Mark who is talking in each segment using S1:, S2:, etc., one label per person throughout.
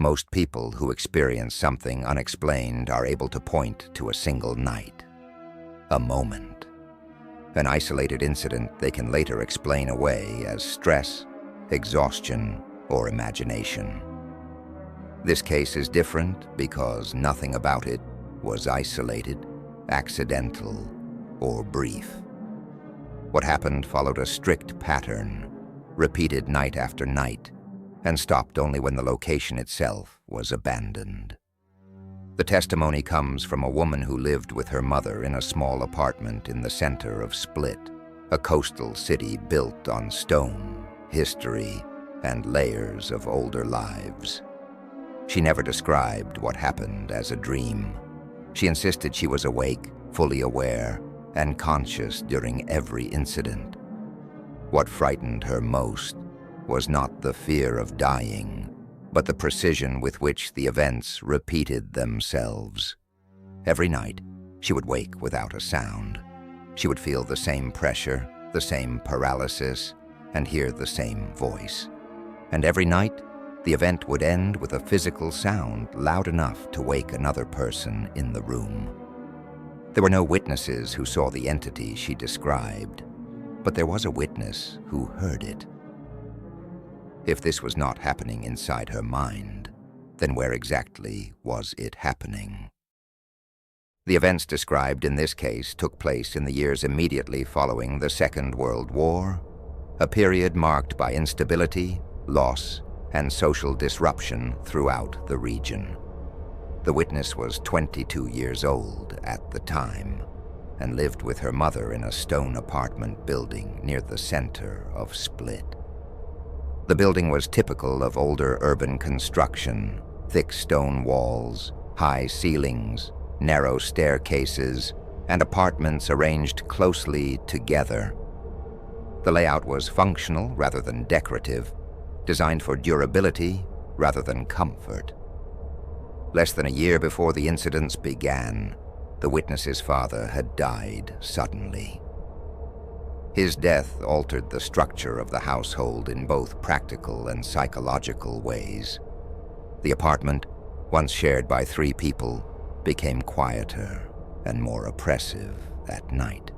S1: Most people who experience something unexplained are able to point to a single night, a moment, an isolated incident they can later explain away as stress, exhaustion, or imagination. This case is different because nothing about it was isolated, accidental, or brief. What happened followed a strict pattern, repeated night after night, and stopped only when the location itself was abandoned. The testimony comes from a woman who lived with her mother in a small apartment in the center of Split, a coastal city built on stone, history, and layers of older lives. She never described what happened as a dream. She insisted she was awake, fully aware, and conscious during every incident. What frightened her most was not the fear of dying, but the precision with which the events repeated themselves. Every night, she would wake without a sound. She would feel the same pressure, the same paralysis, and hear the same voice. And every night, the event would end with a physical sound loud enough to wake another person in the room. There were no witnesses who saw the entity she described, but there was a witness who heard it. If this was not happening inside her mind, then where exactly was it happening? The events described in this case took place in the years immediately following the Second World War, a period marked by instability, loss, and social disruption throughout the region. The witness was 22 years old at the time and lived with her mother in a stone apartment building near the center of Split. The building was typical of older urban construction: thick stone walls, high ceilings, narrow staircases, and apartments arranged closely together. The layout was functional rather than decorative, designed for durability rather than comfort. Less than a year before the incidents began, the witness's father had died suddenly. His death altered the structure of the household in both practical and psychological ways. The apartment, once shared by 3 people, became quieter and more oppressive at night.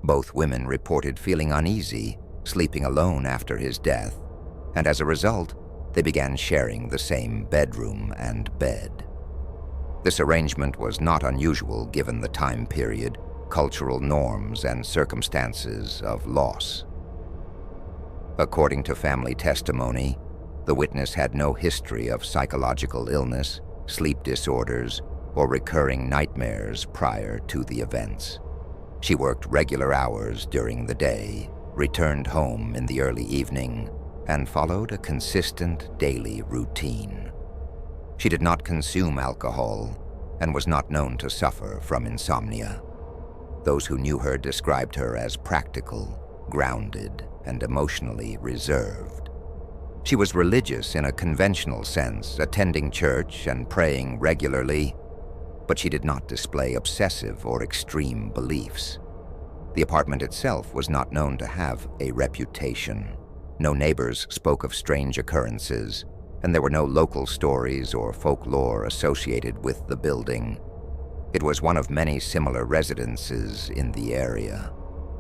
S1: Both women reported feeling uneasy, sleeping alone after his death, and as a result, they began sharing the same bedroom and bed. This arrangement was not unusual given the time period, cultural norms, and circumstances of loss. According to family testimony, the witness had no history of psychological illness, sleep disorders, or recurring nightmares prior to the events. She worked regular hours during the day, returned home in the early evening, and followed a consistent daily routine. She did not consume alcohol and was not known to suffer from insomnia. Those who knew her described her as practical, grounded, and emotionally reserved. She was religious in a conventional sense, attending church and praying regularly, but she did not display obsessive or extreme beliefs. The apartment itself was not known to have a reputation. No neighbors spoke of strange occurrences, and there were no local stories or folklore associated with the building. It was one of many similar residences in the area,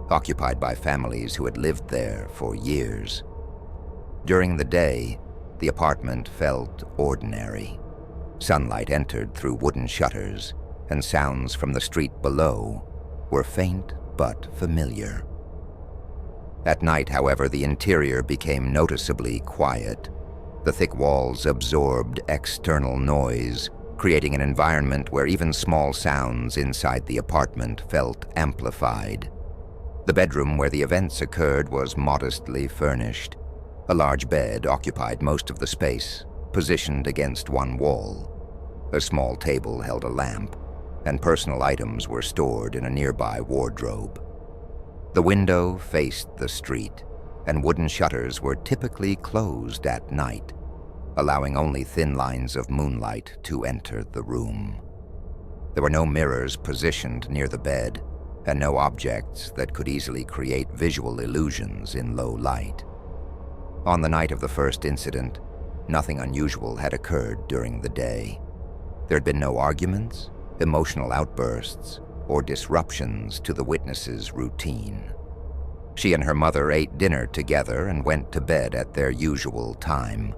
S1: occupied by families who had lived there for years. During the day, the apartment felt ordinary. Sunlight entered through wooden shutters, and sounds from the street below were faint but familiar. At night, however, the interior became noticeably quiet. The thick walls absorbed external noise, creating an environment where even small sounds inside the apartment felt amplified. The bedroom where the events occurred was modestly furnished. A large bed occupied most of the space, positioned against one wall. A small table held a lamp, and personal items were stored in a nearby wardrobe. The window faced the street, and wooden shutters were typically closed at night, allowing only thin lines of moonlight to enter the room. There were no mirrors positioned near the bed, and no objects that could easily create visual illusions in low light. On the night of the first incident, nothing unusual had occurred during the day. There had been no arguments, emotional outbursts, or disruptions to the witness's routine. She and her mother ate dinner together and went to bed at their usual time.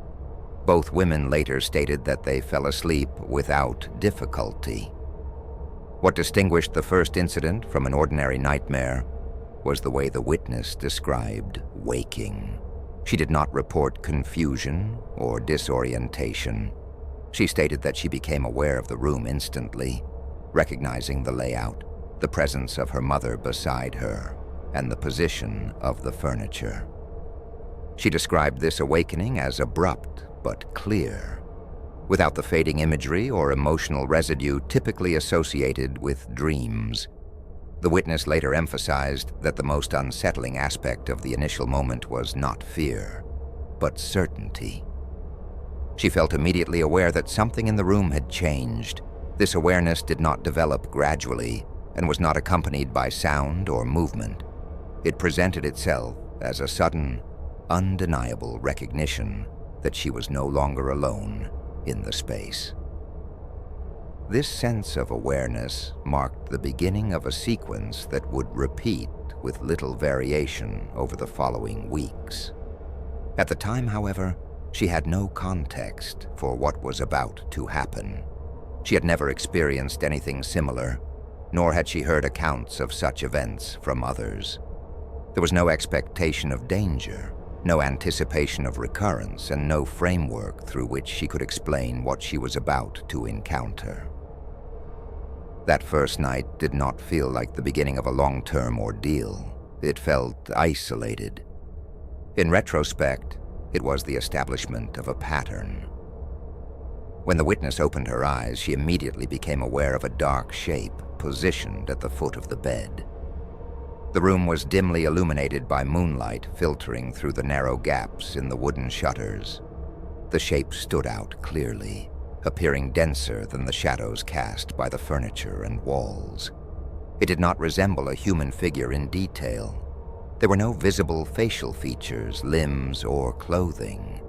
S1: Both women later stated that they fell asleep without difficulty. What distinguished the first incident from an ordinary nightmare was the way the witness described waking. She did not report confusion or disorientation. She stated that she became aware of the room instantly, recognizing the layout, the presence of her mother beside her, and the position of the furniture. She described this awakening as abrupt but clear, without the fading imagery or emotional residue typically associated with dreams. The witness later emphasized that the most unsettling aspect of the initial moment was not fear, but certainty. She felt immediately aware that something in the room had changed. This awareness did not develop gradually and was not accompanied by sound or movement. It presented itself as a sudden, undeniable recognition that she was no longer alone in the space. This sense of awareness marked the beginning of a sequence that would repeat with little variation over the following weeks. At the time, however, she had no context for what was about to happen. She had never experienced anything similar, nor had she heard accounts of such events from others. There was no expectation of danger, no anticipation of recurrence, and no framework through which she could explain what she was about to encounter. That first night did not feel like the beginning of a long-term ordeal. It felt isolated. In retrospect, it was the establishment of a pattern. When the witness opened her eyes, she immediately became aware of a dark shape positioned at the foot of the bed. The room was dimly illuminated by moonlight filtering through the narrow gaps in the wooden shutters. The shape stood out clearly, appearing denser than the shadows cast by the furniture and walls. It did not resemble a human figure in detail. There were no visible facial features, limbs, or clothing.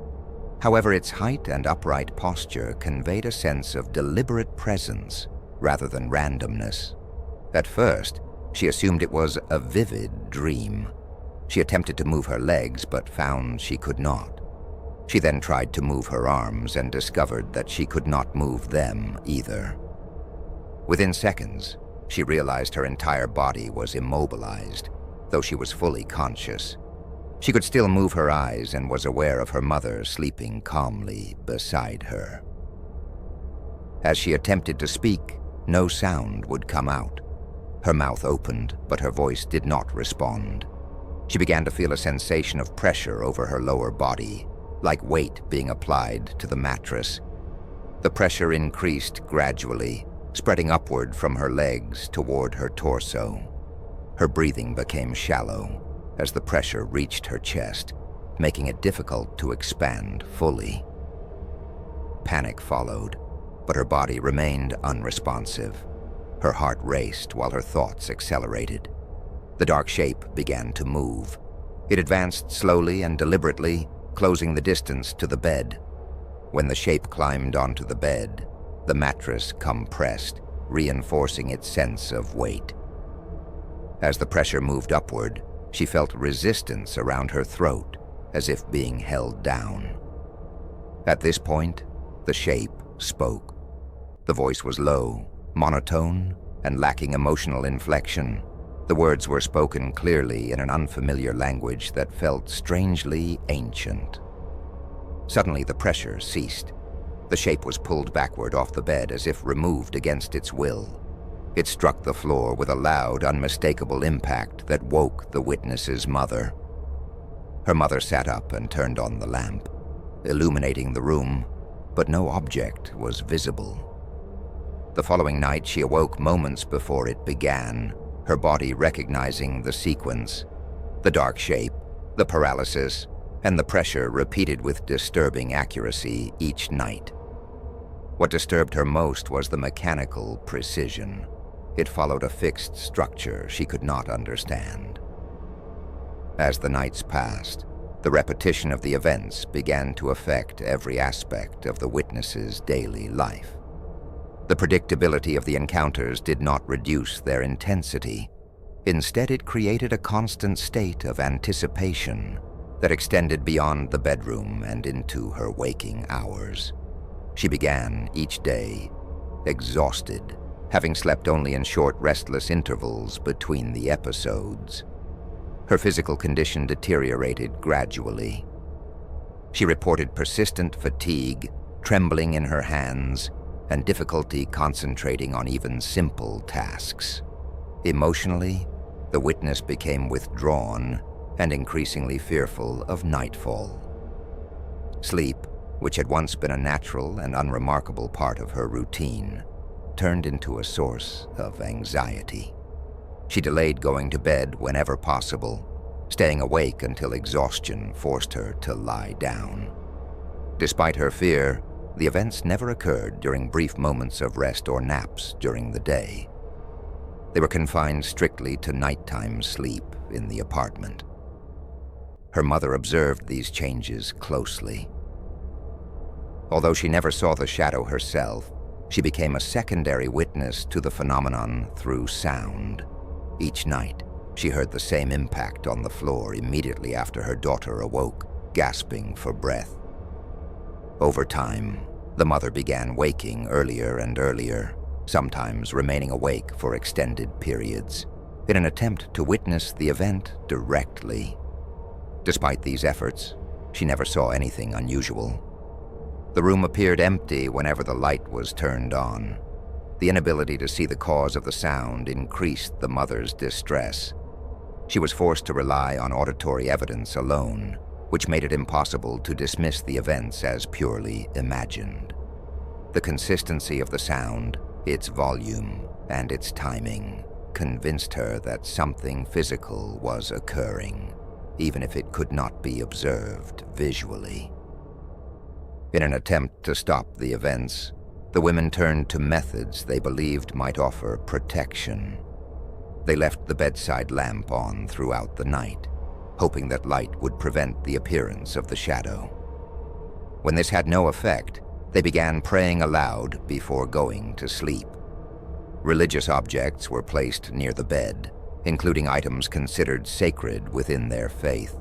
S1: However, its height and upright posture conveyed a sense of deliberate presence rather than randomness. At first, she assumed it was a vivid dream. She attempted to move her legs, but found she could not. She then tried to move her arms and discovered that she could not move them either. Within seconds, she realized her entire body was immobilized, though she was fully conscious. She could still move her eyes and was aware of her mother sleeping calmly beside her. As she attempted to speak, no sound would come out. Her mouth opened, but her voice did not respond. She began to feel a sensation of pressure over her lower body, like weight being applied to the mattress. The pressure increased gradually, spreading upward from her legs toward her torso. Her breathing became shallow as the pressure reached her chest, making it difficult to expand fully. Panic followed, but her body remained unresponsive. Her heart raced while her thoughts accelerated. The dark shape began to move. It advanced slowly and deliberately, closing the distance to the bed. When the shape climbed onto the bed, the mattress compressed, reinforcing its sense of weight. As the pressure moved upward, she felt resistance around her throat, as if being held down. At this point, the shape spoke. The voice was low, monotone, and lacking emotional inflection. The words were spoken clearly in an unfamiliar language that felt strangely ancient. Suddenly, the pressure ceased. The shape was pulled backward off the bed as if removed against its will. It struck the floor with a loud, unmistakable impact that woke the witness's mother. Her mother sat up and turned on the lamp, illuminating the room, but no object was visible. The following night, she awoke moments before it began, her body recognizing the sequence. The dark shape, the paralysis, and the pressure repeated with disturbing accuracy each night. What disturbed her most was the mechanical precision. It followed a fixed structure she could not understand. As the nights passed, The repetition of the events began to affect every aspect of the witness's daily life. The predictability of the encounters did not reduce their intensity. Instead, it created a constant state of anticipation that extended beyond the bedroom and into her waking hours. She began each day exhausted, having slept only in short, restless intervals between the episodes. Her physical condition deteriorated gradually. She reported persistent fatigue, trembling in her hands, and difficulty concentrating on even simple tasks. Emotionally, the witness became withdrawn and increasingly fearful of nightfall. Sleep, which had once been a natural and unremarkable part of her routine, turned into a source of anxiety. She delayed going to bed whenever possible, staying awake until exhaustion forced her to lie down. Despite her fear, the events never occurred during brief moments of rest or naps during the day. They were confined strictly to nighttime sleep in the apartment. Her mother observed these changes closely. Although she never saw the shadow herself, she became a secondary witness to the phenomenon through sound. Each night, she heard the same impact on the floor immediately after her daughter awoke, gasping for breath. Over time, the mother began waking earlier and earlier, sometimes remaining awake for extended periods, in an attempt to witness the event directly. Despite these efforts, she never saw anything unusual. The room appeared empty whenever the light was turned on. The inability to see the cause of the sound increased the mother's distress. She was forced to rely on auditory evidence alone, which made it impossible to dismiss the events as purely imagined. The consistency of the sound, its volume, and its timing convinced her that something physical was occurring, even if it could not be observed visually. In an attempt to stop the events, the women turned to methods they believed might offer protection. They left the bedside lamp on throughout the night, hoping that light would prevent the appearance of the shadow. When this had no effect, they began praying aloud before going to sleep. Religious objects were placed near the bed, including items considered sacred within their faith.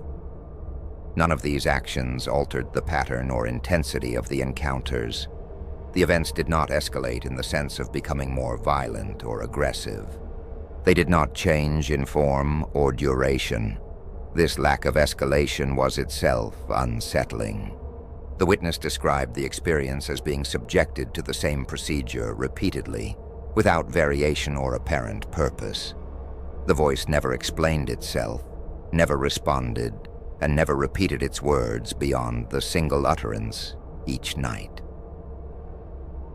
S1: None of these actions altered the pattern or intensity of the encounters. The events did not escalate in the sense of becoming more violent or aggressive. They did not change in form or duration. This lack of escalation was itself unsettling. The witness described the experience as being subjected to the same procedure repeatedly, without variation or apparent purpose. The voice never explained itself, never responded, and never repeated its words beyond the single utterance each night.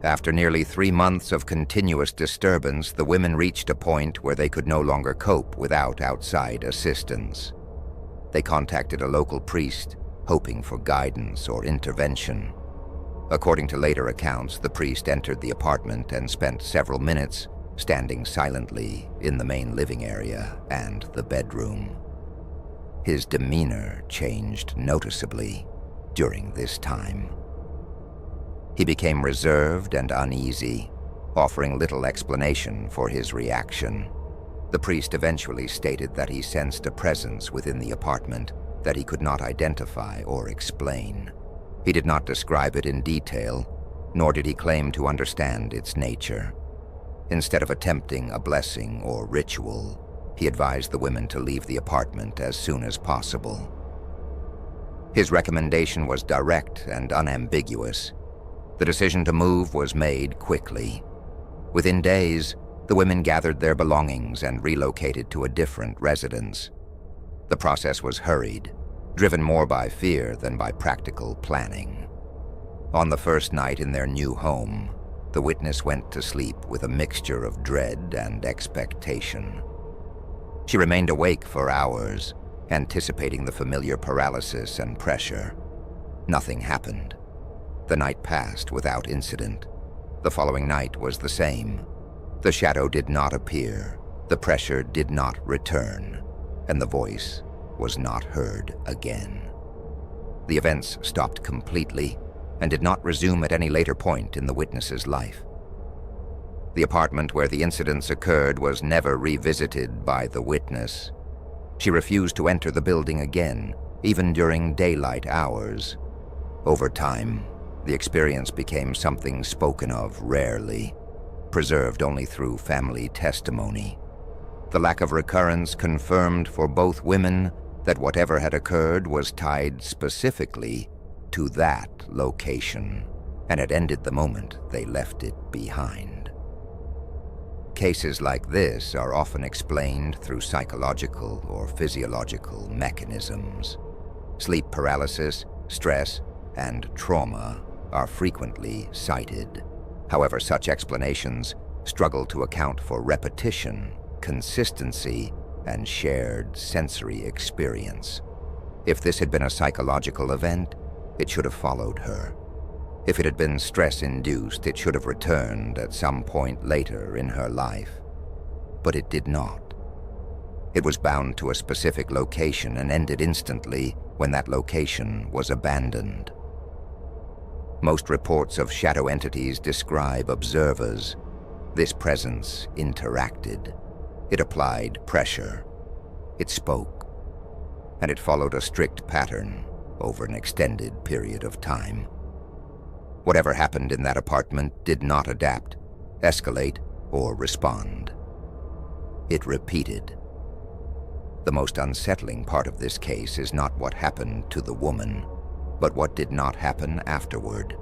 S1: After nearly 3 months of continuous disturbance, the women reached a point where they could no longer cope without outside assistance. They contacted a local priest, hoping for guidance or intervention. According to later accounts, the priest entered the apartment and spent several minutes standing silently in the main living area and the bedroom. His demeanor changed noticeably during this time. He became reserved and uneasy, offering little explanation for his reaction. The priest eventually stated that he sensed a presence within the apartment that he could not identify or explain. He did not describe it in detail, nor did he claim to understand its nature. Instead of attempting a blessing or ritual, he advised the women to leave the apartment as soon as possible. His recommendation was direct and unambiguous. The decision to move was made quickly. Within days, the women gathered their belongings and relocated to a different residence. The process was hurried, driven more by fear than by practical planning. On the first night in their new home, the witness went to sleep with a mixture of dread and expectation. She remained awake for hours, anticipating the familiar paralysis and pressure. Nothing happened. The night passed without incident. The following night was the same. The shadow did not appear, the pressure did not return, and the voice was not heard again. The events stopped completely and did not resume at any later point in the witness's life. The apartment where the incidents occurred was never revisited by the witness. She refused to enter the building again, even during daylight hours. Over time, the experience became something spoken of rarely, preserved only through family testimony. The lack of recurrence confirmed for both women that whatever had occurred was tied specifically to that location and had ended the moment they left it behind. Cases like this are often explained through psychological or physiological mechanisms. Sleep paralysis, stress, and trauma are frequently cited. However, such explanations struggle to account for repetition, consistency, and shared sensory experience. If this had been a psychological event, it should have followed her. If it had been stress-induced, it should have returned at some point later in her life. But it did not. It was bound to a specific location and ended instantly when that location was abandoned. Most reports of shadow entities describe observers. This presence interacted. It applied pressure. It spoke. And it followed a strict pattern over an extended period of time. Whatever happened in that apartment did not adapt, escalate, or respond. It repeated. The most unsettling part of this case is not what happened to the woman, but what did not happen afterward.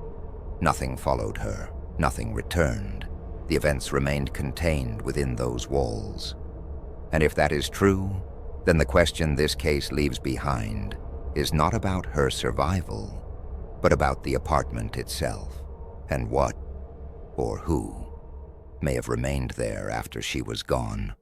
S1: Nothing followed her, nothing returned. The events remained contained within those walls. And if that is true, then the question this case leaves behind is not about her survival, but about the apartment itself, and what, or who, may have remained there after she was gone.